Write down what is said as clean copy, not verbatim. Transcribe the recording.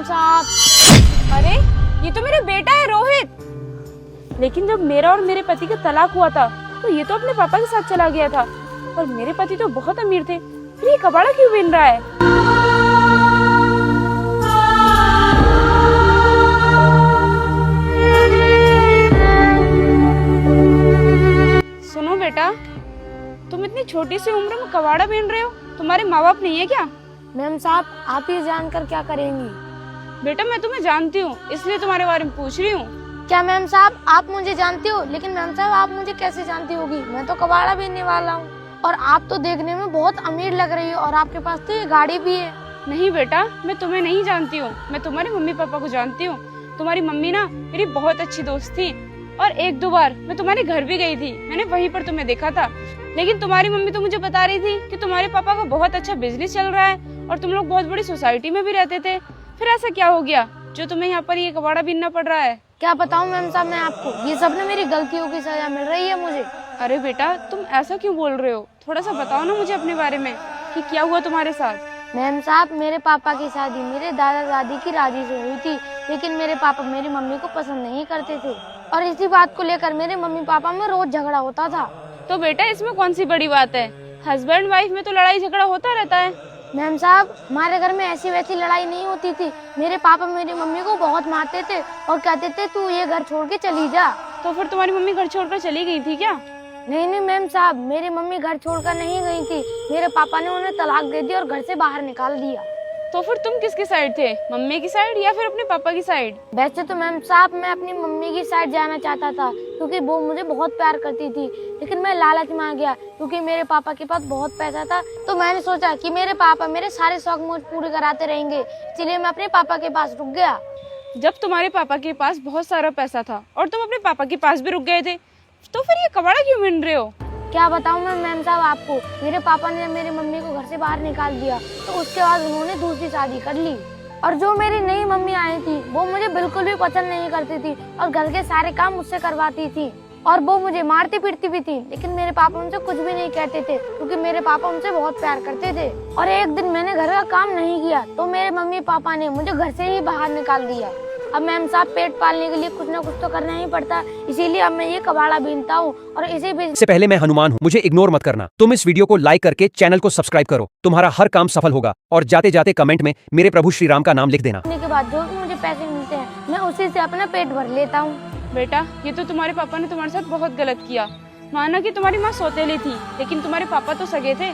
Ma'am साहब। अरे ये तो मेरा बेटा है रोहित। लेकिन जब मेरा और मेरे पति का तलाक हुआ था तो ये तो अपने पापा के साथ चला गया था, और मेरे पति तो बहुत अमीर थे, फिर ये कबाड़ा क्यों बिन रहा है? सुनो बेटा, तुम इतनी छोटी सी उम्र में कबाड़ा बीन रहे हो, तुम्हारे माँ बाप नहीं है क्या? मैम साहब आप ये जानकर क्या करेंगी? बेटा मैं तुम्हें जानती हूँ, इसलिए तुम्हारे बारे में पूछ रही हूँ। क्या मैम साहब आप मुझे जानती हो? लेकिन मैम साहब आप मुझे कैसे जानती होगी? मैं तो कबाड़ा बीनने वाला हूँ, और आप तो देखने में बहुत अमीर लग रही हो, और आपके पास तो ये गाड़ी भी है। नहीं बेटा, मैं तुम्हें नहीं जानती हूँ, मैं तुम्हारे मम्मी पापा को जानती हूँ। तुम्हारी मम्मी ना मेरी बहुत अच्छी दोस्त थी, और एक दो बार मैं तुम्हारे घर भी गई थी, मैंने वहीं पर तुम्हें देखा था। लेकिन तुम्हारी मम्मी तो मुझे बता रही थी कि तुम्हारे पापा का बहुत अच्छा बिजनेस चल रहा है और तुम लोग बहुत बड़ी सोसाइटी में भी रहते थे। फिर ऐसा क्या हो गया जो तुम्हें यहाँ पर ये कबाड़ा बीनना पड़ रहा है? क्या बताऊं मैम साहब मैं आपको, ये सब ना मेरी गलतियों की सजा मिल रही है मुझे। अरे बेटा तुम ऐसा क्यों बोल रहे हो? थोड़ा सा बताओ ना मुझे अपने बारे में कि क्या हुआ तुम्हारे साथ। मैम साहब मेरे पापा की शादी मेरे दादा दादी की राजी से हुई थी, लेकिन मेरे पापा मेरी मम्मी को पसंद नहीं करते थे, और इसी बात को लेकर मेरे मम्मी पापा में रोज झगड़ा होता था। तो बेटा इसमें कौन सी बड़ी बात है? हस्बैंड वाइफ में तो लड़ाई झगड़ा होता रहता है। मैम साहब हमारे घर में ऐसी वैसी लड़ाई नहीं होती थी। मेरे पापा मेरी मम्मी को बहुत मारते थे और कहते थे तू ये घर छोड़ के चली जा। तो फिर तुम्हारी मम्मी घर छोड़कर चली गई थी क्या? नहीं नहीं मैम साहब मेरी मम्मी घर छोड़कर नहीं गई थी, मेरे पापा ने उन्हें तलाक दे दी और घर से बाहर निकाल दिया। तो फिर तुम किसकी साइड थे, मम्मी की साइड या फिर अपने पापा की साइड? वैसे तो मैम साहब मैं अपनी मम्मी की साइड जाना चाहता था, क्योंकि वो मुझे बहुत प्यार करती थी, लेकिन मैं लालच में आ गया क्योंकि मेरे पापा के पास बहुत पैसा था। तो मैंने सोचा कि मेरे पापा मेरे सारे शौक मौज पूरे कराते रहेंगे, इसलिए मैं अपने पापा के पास रुक गया। जब तुम्हारे पापा के पास बहुत सारा पैसा था और तुम अपने पापा के पास भी रुक गए थे, तो फिर ये कबाड़ा क्यों बिन रहे हो? क्या बताऊं मैं मैम साहब आपको, मेरे पापा ने मेरी मम्मी को घर से बाहर निकाल दिया, तो उसके बाद उन्होंने दूसरी शादी कर ली। और जो मेरी नई मम्मी आई थी वो मुझे बिल्कुल भी पसंद नहीं करती थी और घर के सारे काम मुझसे करवाती थी, और वो मुझे मारती पीटती भी थी, लेकिन मेरे पापा उनसे कुछ भी नहीं कहते थे क्योंकि मेरे पापा उनसे बहुत प्यार करते थे। और एक दिन मैंने घर का काम नहीं किया तो मेरे मम्मी पापा ने मुझे घर से ही बाहर निकाल दिया। अब मैम साहब पेट पालने के लिए कुछ ना कुछ तो करना ही पड़ता, इसीलिए अब मैं ये कबाड़ा बीनता हूँ और इसी बिजनेस से पहले मैं हनुमान हूँ, मुझे इग्नोर मत करना। तुम इस वीडियो को लाइक करके चैनल को सब्सक्राइब करो, तुम्हारा हर काम सफल होगा। और जाते जाते कमेंट में मेरे प्रभु श्री राम का नाम लिख देना। के बाद जो भी मुझे पैसे मिलते हैं मैं उसी से अपना पेट भर लेता हूँ। बेटा ये तो तुम्हारे पापा ने तुम्हारे साथ बहुत गलत किया। माना कि तुम्हारी माँ सौतेली थी, लेकिन तुम्हारे पापा तो सगे थे।